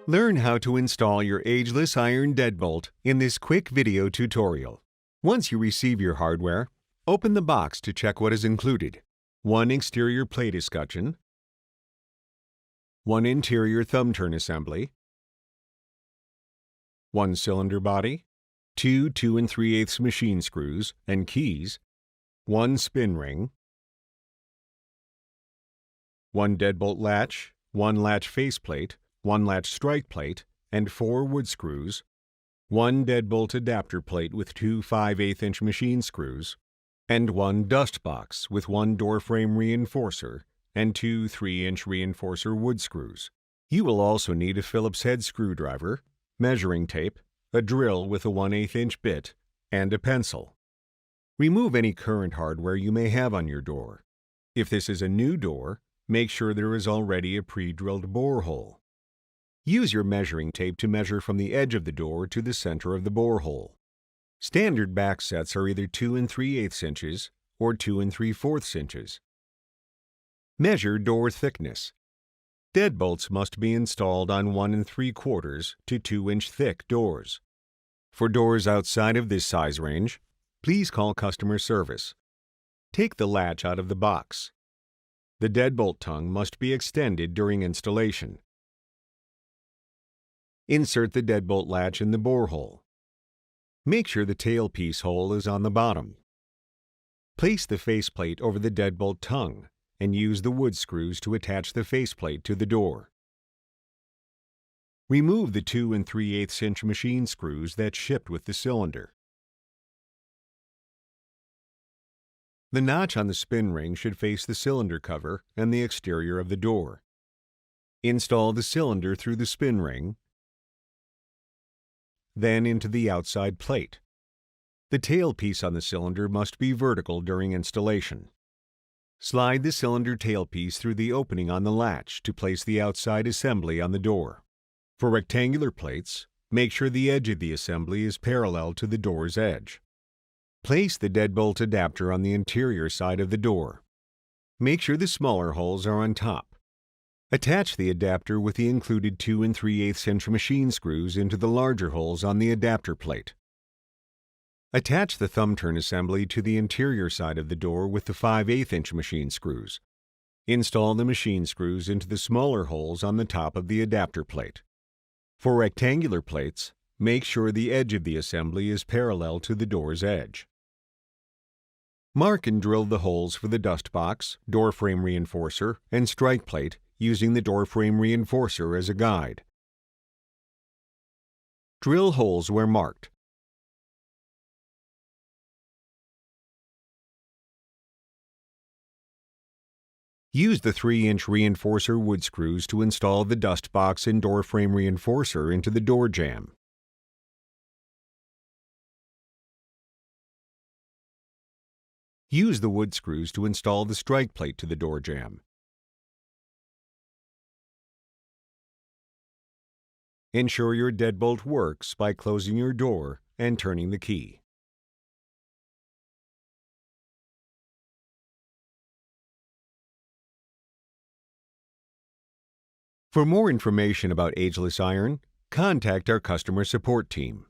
Learn how to install your Ageless iron deadbolt in this quick video tutorial. Once you receive your hardware, open the box to check what is included. 1 exterior plate escutcheon, 1 interior Thumbturn assembly, 1 cylinder body, 2 2 3/8 machine screws and keys, 1 spin ring, 1 deadbolt latch, 1 latch faceplate, 1 latch strike plate, and 4 wood screws, 1 deadbolt adapter plate with 2 5/8" machine screws, and 1 dust box with 1 door frame reinforcer and 2 3-inch reinforcer wood screws. You will also need a Phillips head screwdriver, measuring tape, a drill with a 1/8" bit, and a pencil. Remove any current hardware you may have on your door. If this is a new door, make sure there is already a pre-drilled borehole. Use your measuring tape to measure from the edge of the door to the center of the borehole. Standard back sets are either 2 3/8 inches or 2 3/4 inches. Measure door thickness. Deadbolts must be installed on 1 3/4 to 2-inch thick doors. For doors outside of this size range, please call customer service. Take the latch out of the box. The deadbolt tongue must be extended during installation. Insert the deadbolt latch in the borehole. Make sure the tailpiece hole is on the bottom. Place the faceplate over the deadbolt tongue and use the wood screws to attach the faceplate to the door. Remove the 2 3/8" machine screws that shipped with the cylinder. The notch on the spin ring should face the cylinder cover and the exterior of the door. Install the cylinder through the spin ring, then into the outside plate. The tailpiece on the cylinder must be vertical during installation. Slide the cylinder tailpiece through the opening on the latch to place the outside assembly on the door. For rectangular plates, make sure the edge of the assembly is parallel to the door's edge. Place the deadbolt adapter on the interior side of the door. Make sure the smaller holes are on top. Attach the adapter with the included 2 3/8" machine screws into the larger holes on the adapter plate. Attach the Thumbturn assembly to the interior side of the door with the 5/8" machine screws. Install the machine screws into the smaller holes on the top of the adapter plate. For rectangular plates, make sure the edge of the assembly is parallel to the door's edge. Mark and drill the holes for the dust box, door frame reinforcer, and strike plate using the door frame reinforcer as a guide. Drill holes where marked. Use the 3-inch reinforcer wood screws to install the dust box and door frame reinforcer into the door jamb. Use the wood screws to install the strike plate to the door jamb. Ensure your deadbolt works by closing your door and turning the key. For more information about Ageless iron, contact our customer support team.